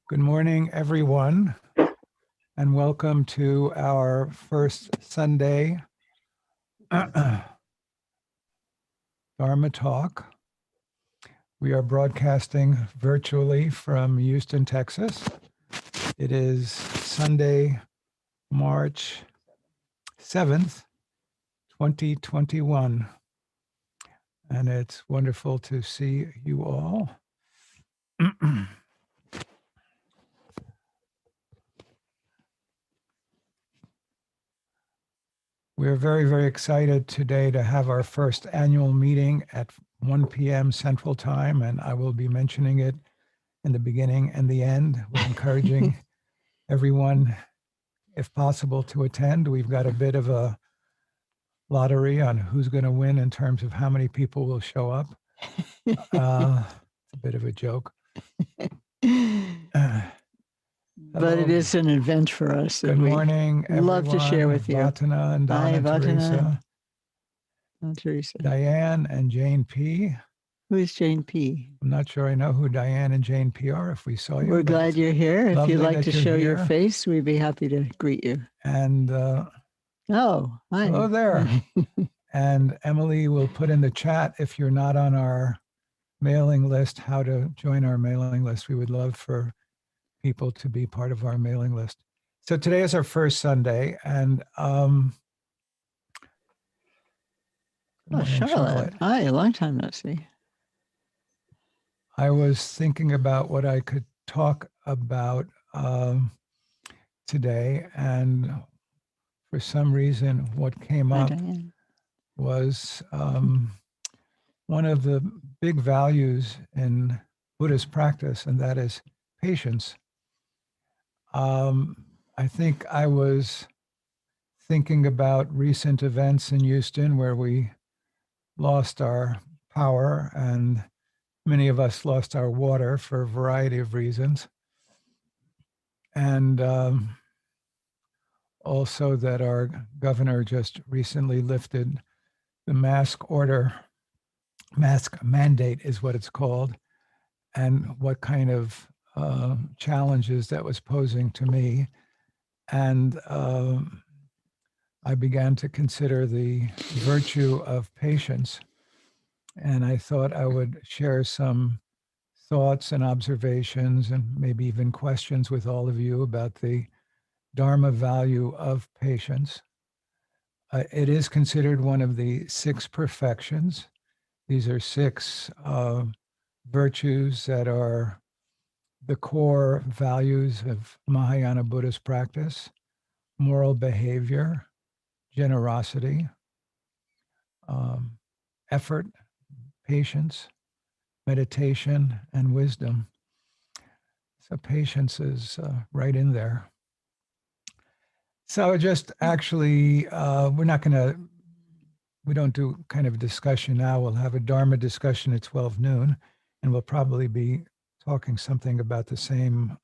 Good morning, everyone, and welcome to our first Sunday Dharma Talk. We are broadcasting virtually from Houston, Texas. It is Sunday, March 7th, 2021, and it's wonderful to see you all. We're very, very excited today to have our first annual meeting at 1 p.m. Central Time, and I will be mentioning it in the beginning and the end. We're encouraging everyone, if possible, to attend. We've got a bit of a lottery on who's going to win in terms of how many people will show up. It's a bit of a joke. But it is an event for us. Good morning, everyone. Love to share with you. Vatana and Donna, Teresa. Teresa. Diane and Jane P. Who is Jane P? I'm not sure I know who Diane and Jane P are. If we saw you, we're glad you're here. If you'd like to show here. your face, we'd be happy to greet you. And hi. Hello there. And Emily will put in the chat, if you're not on our mailing list, how to join our mailing list. We would love for people to be part of our mailing list. So today is our first Sunday, and Charlotte. Hi, a long time no see. I was thinking about what I could talk about today, and for some reason, what came up was one of the big values in Buddhist practice, and that is patience. I think I was thinking about recent events in Houston where we lost our power, and many of us lost our water for a variety of reasons. And also that our governor just recently lifted the mask mandate is what it's called, and what kind of challenges that was posing to me. And I began to consider the virtue of patience. And I thought I would share some thoughts and observations and maybe even questions with all of you about the Dharma value of patience. It is considered one of the 6 perfections. These are 6 virtues that are the core values of Mahayana Buddhist practice: moral behavior, generosity, effort, patience, meditation, and wisdom. So patience is right in there. So just actually, we don't do kind of discussion now. We'll have a Dharma discussion at 12 noon, and we'll probably be talking something about the same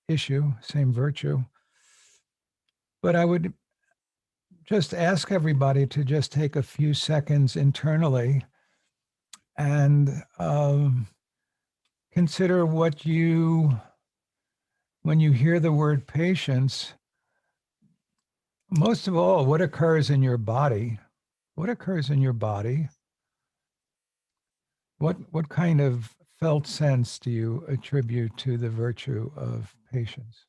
issue, same virtue. But I would just ask everybody to just take a few seconds internally and consider when you hear the word patience, most of all, what occurs in your body? What occurs in your body? What kind of felt sense do you attribute to the virtue of patience?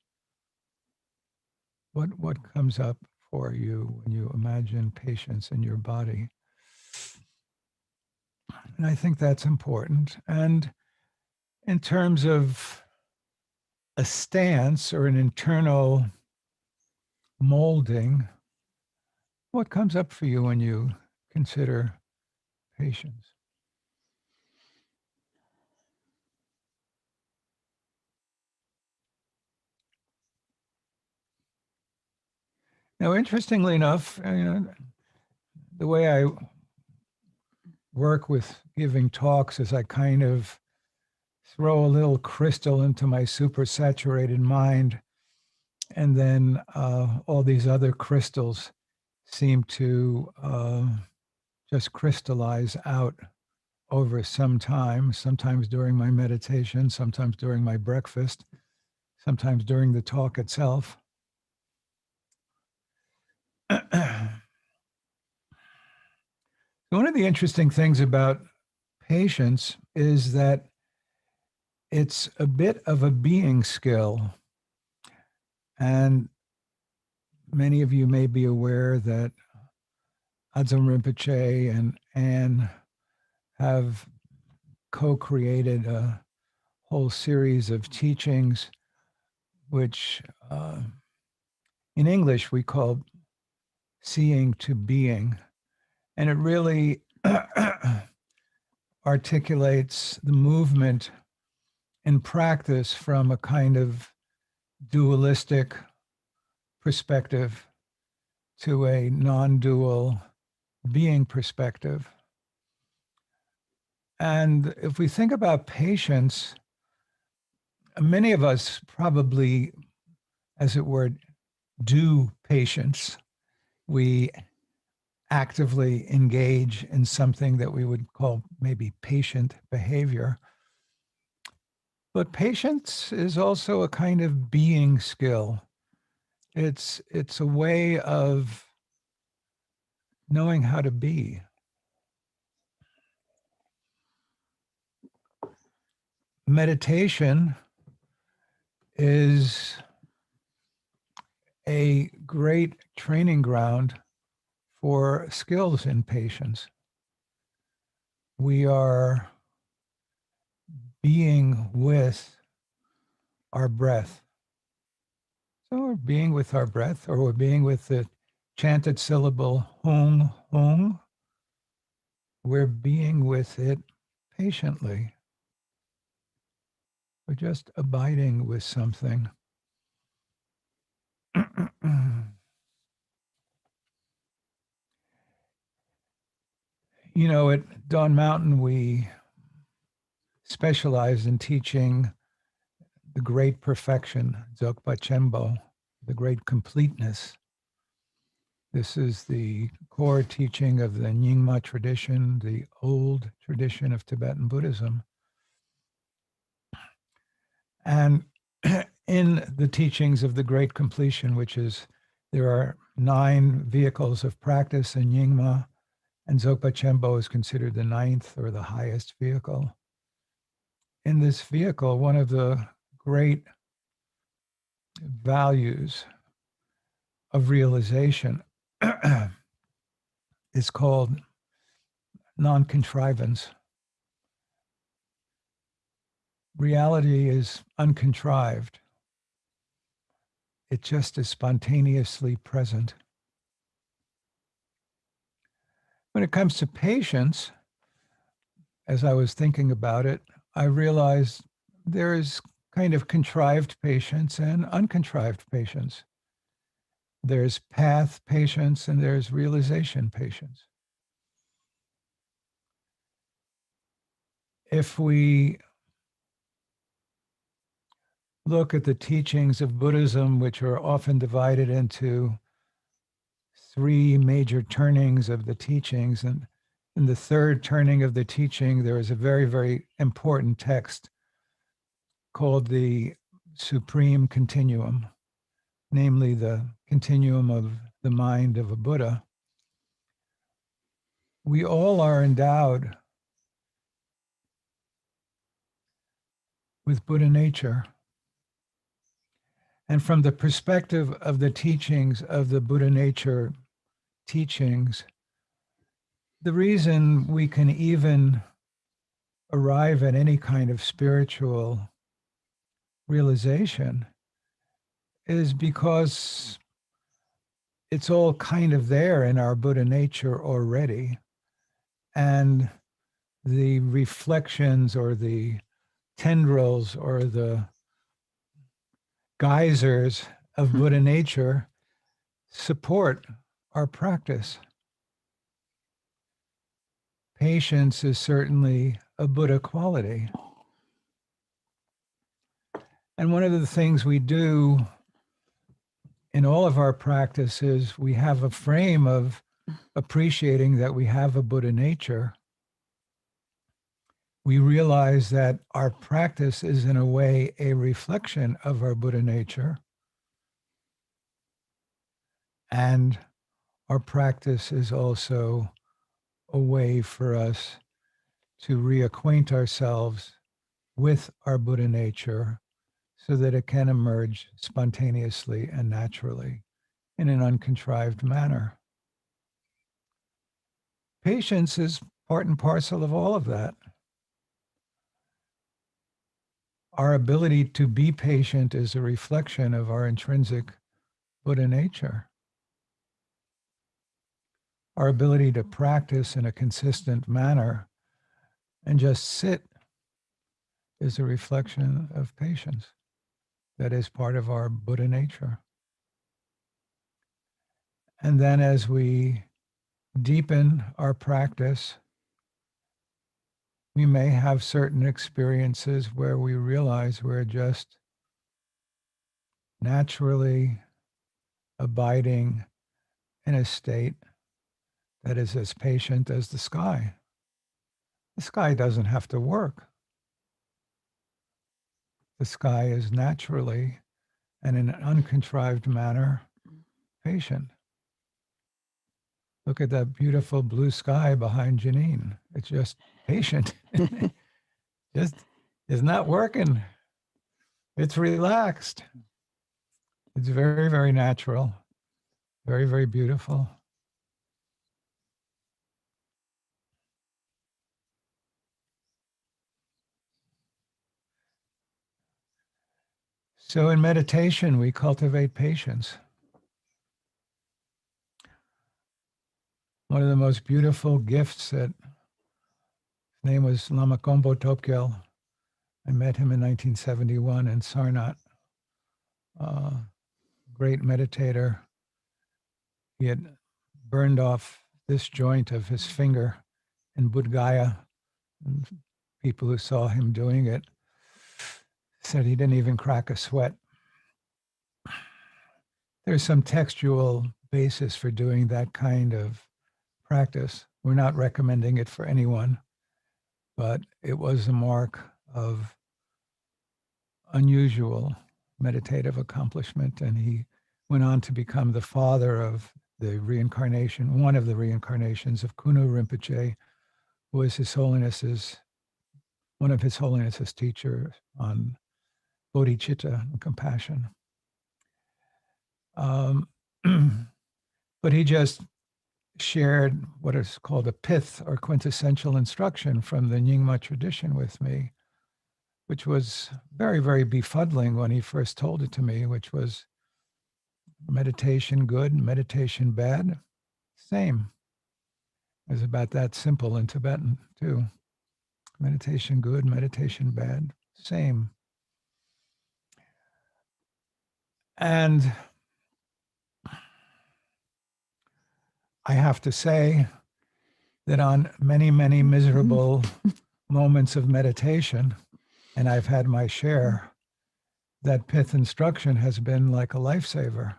What comes up for you when you imagine patience in your body? And I think that's important. And in terms of a stance or an internal molding, what comes up for you when you consider patience? Now, interestingly enough, the way I work with giving talks is I kind of throw a little crystal into my supersaturated mind, and then all these other crystals seem to just crystallize out over some time, sometimes during my meditation, sometimes during my breakfast, sometimes during the talk itself. One of the interesting things about patience is that it's a bit of a being skill. And many of you may be aware that Adzon Rinpoche and Anne have co-created a whole series of teachings, which in English we call seeing to being. And it really articulates the movement in practice from a kind of dualistic perspective to a non-dual being perspective. And if we think about patience, many of us probably, as it were, do patience. We actively engage in something that we would call maybe patient behavior. But patience is also a kind of being skill. It's a way of knowing how to be. Meditation is a great training ground for skills in patience. We are being with our breath. So we're being with our breath, or we're being with the chanted syllable hung, hung. We're being with it patiently. We're just abiding with something. You know, at Dawn Mountain, we specialize in teaching the great perfection, Dzogpa Chenpo, the great completeness. This is the core teaching of the Nyingma tradition, the old tradition of Tibetan Buddhism. And in the teachings of the great completion, which is there are 9 vehicles of practice in Nyingma, and Dzogpa Chenpo is considered the 9th or the highest vehicle. In this vehicle, one of the great values of realization is called non-contrivance. Reality is uncontrived. It just is spontaneously present. When it comes to patience, as I was thinking about it, I realized there is kind of contrived patience and uncontrived patience. There's path patience and there's realization patience. If we look at the teachings of Buddhism, which are often divided into 3 major turnings of the teachings, and in the 3rd turning of the teaching, there is a very, very important text called the Supreme Continuum, namely the continuum of the mind of a Buddha. We all are endowed with Buddha nature. And from the perspective of the teachings of the Buddha nature teachings, the reason we can even arrive at any kind of spiritual realization is because it's all kind of there in our Buddha nature already. And the reflections or the tendrils or the geysers of Buddha nature support our practice. Patience is certainly a Buddha quality. And one of the things we do in all of our practices, we have a frame of appreciating that we have a Buddha nature. we realize that our practice is in a way a reflection of our Buddha nature. And our practice is also a way for us to reacquaint ourselves with our Buddha nature so that it can emerge spontaneously and naturally in an uncontrived manner. Patience is part and parcel of all of that. Our ability to be patient is a reflection of our intrinsic Buddha nature. Our ability to practice in a consistent manner and just sit is a reflection of patience. That is part of our Buddha nature. And then as we deepen our practice, we may have certain experiences where we realize we're just naturally abiding in a state that is as patient as the sky. The sky doesn't have to work. The sky is naturally and in an uncontrived manner patient. Look at that beautiful blue sky behind Janine. It's just patient. Just is not working. It's relaxed. It's very, very natural. Very, very beautiful. So in meditation, we cultivate patience. One of the most beautiful gifts that his name was Lama Kompo Topgyal. I met him in 1971 in Sarnath. Great meditator. He had burned off this joint of his finger in Bodh Gaya, and people who saw him doing it said he didn't even crack a sweat. There's some textual basis for doing that kind of practice. We're not recommending it for anyone, but it was a mark of unusual meditative accomplishment. And he went on to become the father of the reincarnation, one of the reincarnations of Kunu Rinpoche, who was one of His Holiness's teachers on bodhicitta and compassion. But he just shared what is called a pith or quintessential instruction from the Nyingma tradition with me, which was very, very befuddling when he first told it to me, which was meditation good, meditation bad, same. It was about that simple in Tibetan too. Meditation good, meditation bad, same. And I have to say that on many, many miserable moments of meditation, and I've had my share, that pith instruction has been like a lifesaver.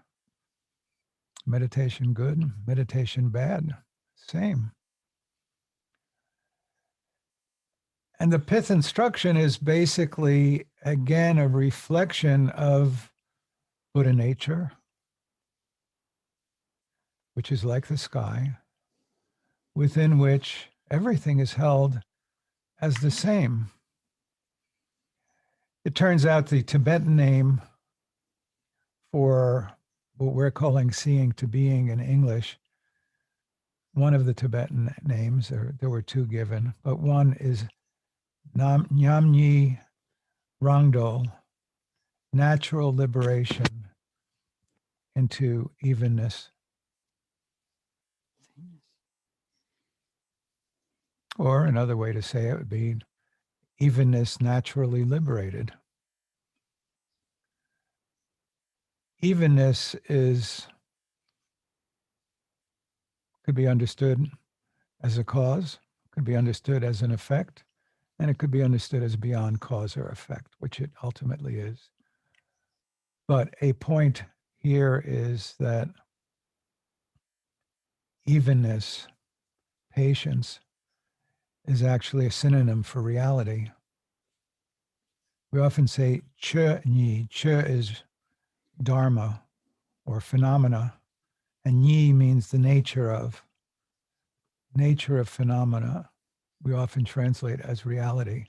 Meditation good, meditation bad, same. And the pith instruction is basically, again, a reflection of Buddha nature, which is like the sky, within which everything is held as the same. It turns out the Tibetan name for what we're calling seeing to being in English, one of the Tibetan names, there were two given, but one is Nyamnyi Rangdol, natural liberation into evenness. Or another way to say it would be evenness naturally liberated. Evenness could be understood as a cause, could be understood as an effect, and it could be understood as beyond cause or effect, which it ultimately is. But a point here is that evenness, patience, is actually a synonym for reality. We often say che ni. Che is dharma or phenomena, and ni means the nature of phenomena. We often translate as reality.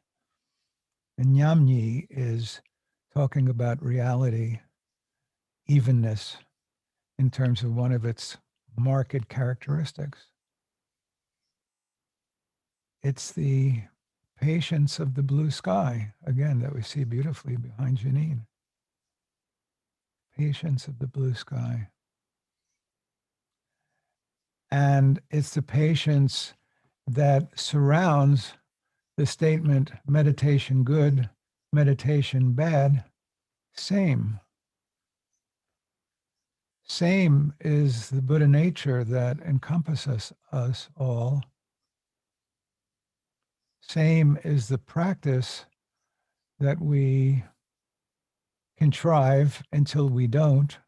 And nyamni is talking about reality, evenness, in terms of one of its marked characteristics. It's the patience of the blue sky, again, that we see beautifully behind Janine. Patience of the blue sky. And it's the patience that surrounds the statement, meditation good, meditation bad, same. Same is the Buddha nature that encompasses us all. Same is the practice that we contrive until we don't.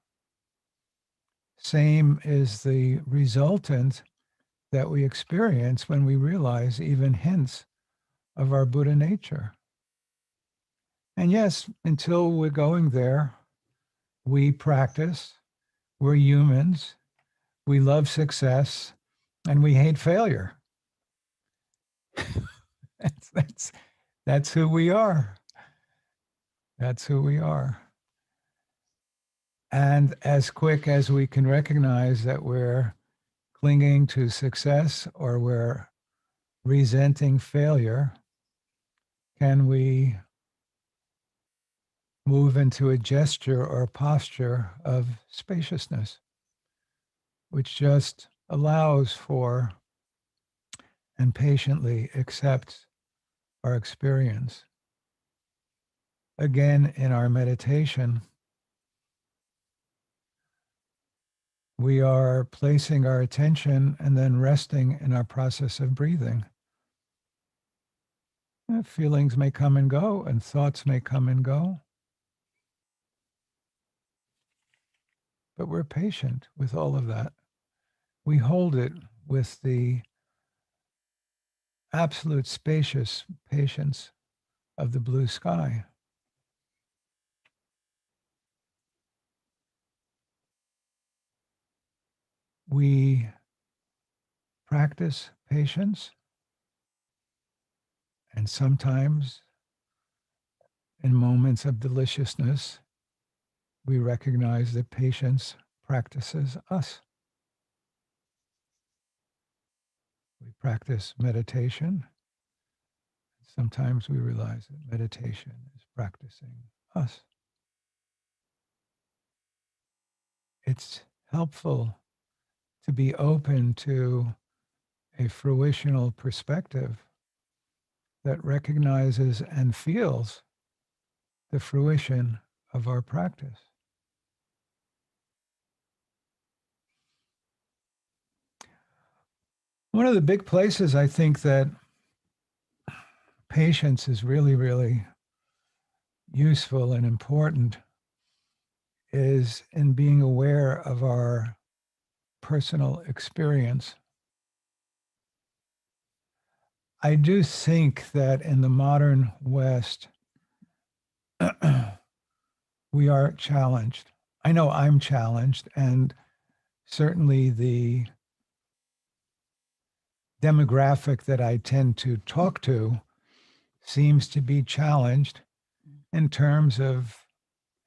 Same is the resultant that we experience when we realize even hints of our Buddha nature. And yes, until we're going there, we practice, we're humans, we love success, and we hate failure. That's who we are. That's who we are. And as quick as we can recognize that we're clinging to success or we're resenting failure, can we move into a gesture or a posture of spaciousness, which just allows for and patiently accepts our experience. Again, in our meditation, we are placing our attention and then resting in our process of breathing. Feelings may come and go, and thoughts may come and go. But we're patient with all of that. We hold it with the absolute spacious patience of the blue sky. We practice patience, and sometimes in moments of deliciousness, we recognize that patience practices us. We practice meditation. Sometimes we realize that meditation is practicing us. It's helpful to be open to a fruitional perspective that recognizes and feels the fruition of our practice. One of the big places I think that patience is really, really useful and important is in being aware of our personal experience. I do think that in the modern West, we are challenged. I know I'm challenged, and certainly the demographic that I tend to talk to seems to be challenged in terms of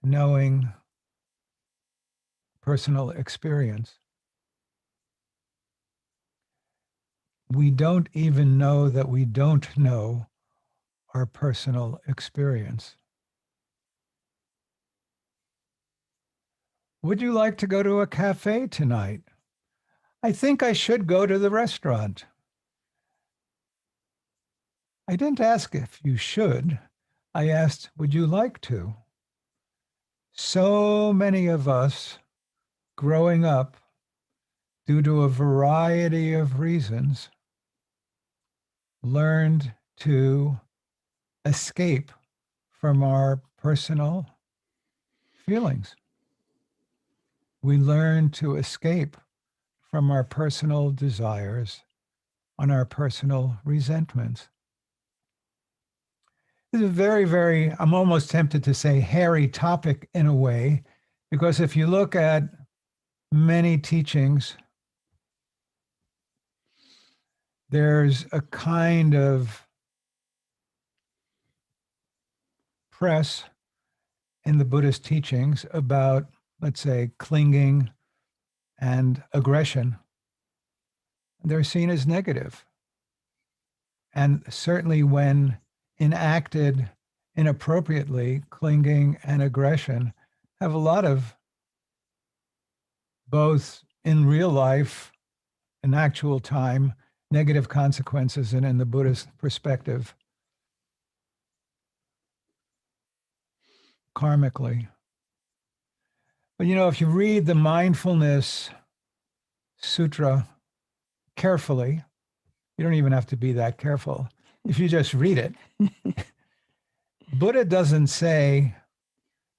knowing personal experience. We don't even know that we don't know our personal experience. Would you like to go to a cafe tonight? I think I should go to the restaurant. I didn't ask if you should. I asked, would you like to? So many of us growing up, due to a variety of reasons, learned to escape from our personal feelings. We learned to escape from our personal desires on our personal resentments. It's a very, very, I'm almost tempted to say hairy topic in a way, because if you look at many teachings, there's a kind of press in the Buddhist teachings about, let's say, clinging and aggression. They're seen as negative. And certainly when enacted inappropriately, clinging and aggression have a lot of, both in real life, in actual time, negative consequences, and in the Buddhist perspective, karmically. But if you read the Mindfulness Sutra carefully, you don't even have to be that careful. If you just read it, Buddha doesn't say,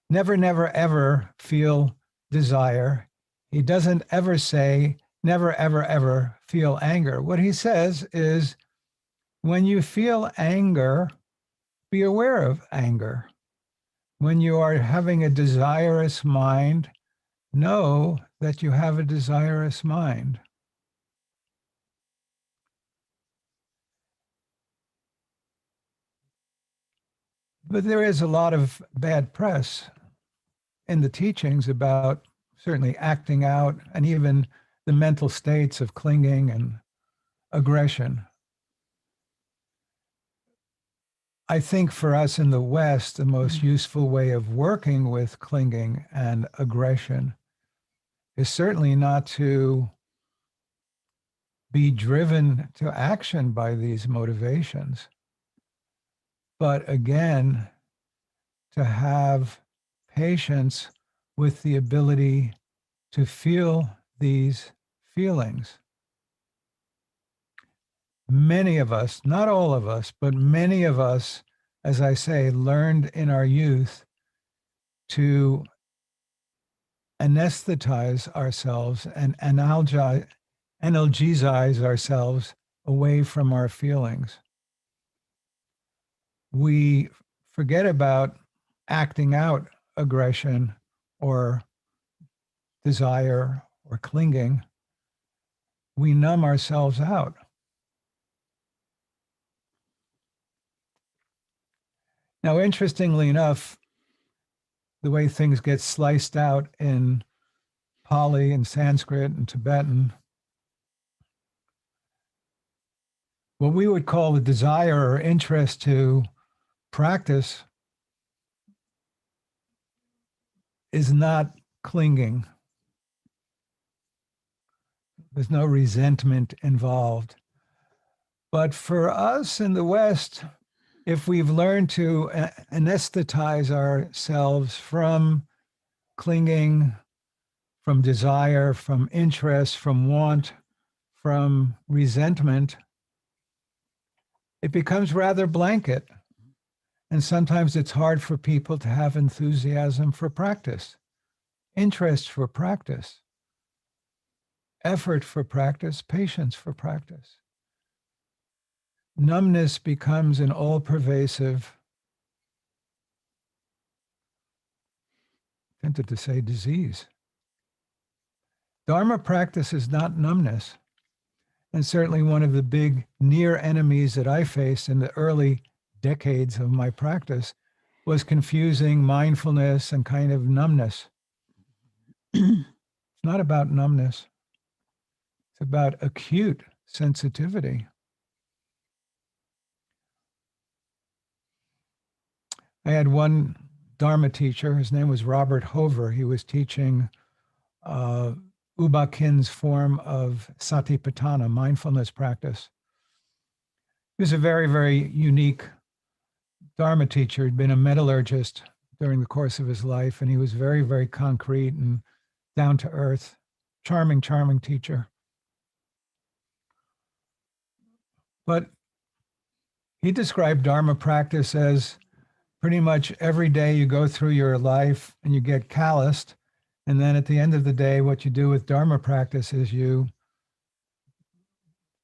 never, never, ever feel desire. He doesn't ever say, never, ever, ever feel anger. What he says is, when you feel anger, be aware of anger. When you are having a desirous mind, know that you have a desirous mind. But there is a lot of bad press in the teachings about certainly acting out and even the mental states of clinging and aggression. I think for us in the West, the most useful way of working with clinging and aggression is certainly not to be driven to action by these motivations, but again, to have patience with the ability to feel these feelings. Many of us, not all of us, but many of us, as I say, learned in our youth to anesthetize ourselves and analgesize ourselves away from our feelings. We forget about acting out aggression or desire or clinging. We numb ourselves out. Now, interestingly enough, the way things get sliced out in Pali and Sanskrit and Tibetan, what we would call the desire or interest to practice is not clinging. There's no resentment involved. But for us in the West, if we've learned to anesthetize ourselves from clinging, from desire, from interest, from want, from resentment, it becomes rather blanket. And sometimes it's hard for people to have enthusiasm for practice, interest for practice, effort for practice, patience for practice. Numbness becomes an all-pervasive, tempted to say disease. Dharma practice is not numbness. And certainly one of the big near enemies that I faced in the early decades of my practice was confusing mindfulness and kind of numbness. It's not about numbness. It's about acute sensitivity. I had one Dharma teacher, his name was Robert Hover. He was teaching Uba-Khin's form of Satipatthana, mindfulness practice. He was a very, very unique Dharma teacher. He'd been a metallurgist during the course of his life, and he was very, very concrete and down to earth. Charming, charming teacher. But he described Dharma practice as pretty much every day you go through your life and you get calloused. And then at the end of the day, what you do with Dharma practice is you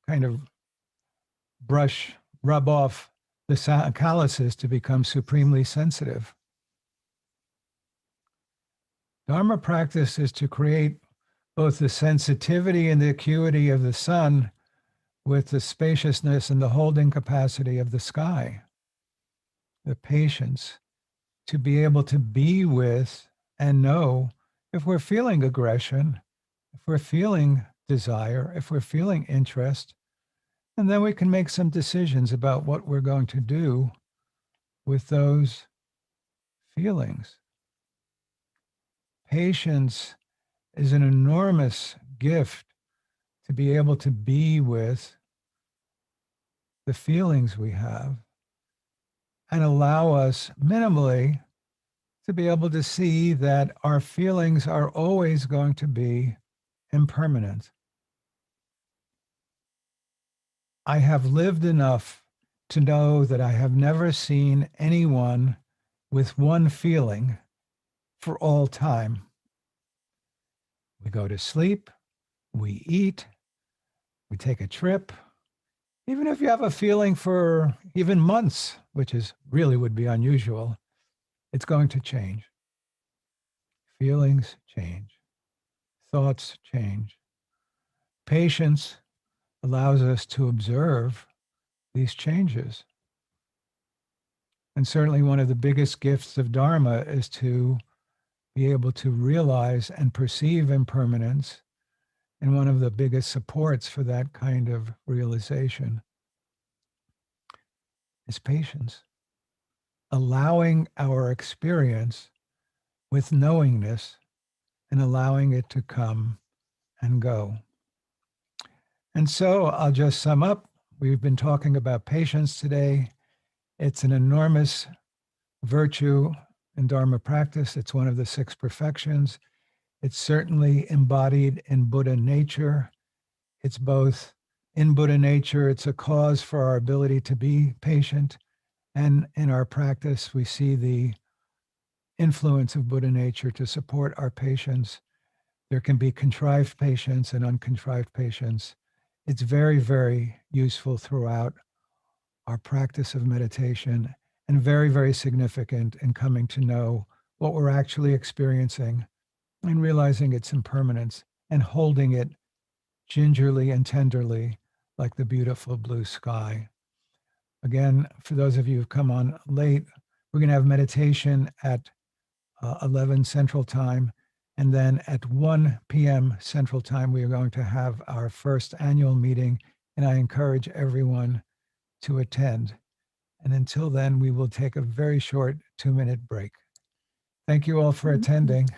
kind of rub off the calluses to become supremely sensitive. Dharma practice is to create both the sensitivity and the acuity of the sun with the spaciousness and the holding capacity of the sky, the patience to be able to be with and know if we're feeling aggression, if we're feeling desire, if we're feeling interest, and then we can make some decisions about what we're going to do with those feelings. Patience is an enormous gift to be able to be with the feelings we have and allow us minimally to be able to see that our feelings are always going to be impermanent. I have lived enough to know that I have never seen anyone with one feeling for all time. We go to sleep, we eat, we take a trip. Even if you have a feeling for even months, which is really would be unusual, it's going to change. Feelings change. Thoughts change. Patience allows us to observe these changes. And certainly one of the biggest gifts of Dharma is to be able to realize and perceive impermanence. And one of the biggest supports for that kind of realization is patience. Allowing our experience with knowingness and allowing it to come and go. And so I'll just sum up. We've been talking about patience today. It's an enormous virtue in Dharma practice. It's one of the 6 perfections. It's certainly embodied in Buddha nature. It's both in Buddha nature, it's a cause for our ability to be patient. And in our practice, we see the influence of Buddha nature to support our patience. There can be contrived patience and uncontrived patience. It's very, very useful throughout our practice of meditation and very, very significant in coming to know what we're actually experiencing and realizing its impermanence and holding it gingerly and tenderly like the beautiful blue sky. Again, for those of you who've come on late, we're going to have meditation at 11 Central Time. And then at 1 p.m. Central Time, we are going to have our first annual meeting. And I encourage everyone to attend. And until then, we will take a very short 2-minute break. Thank you all for attending.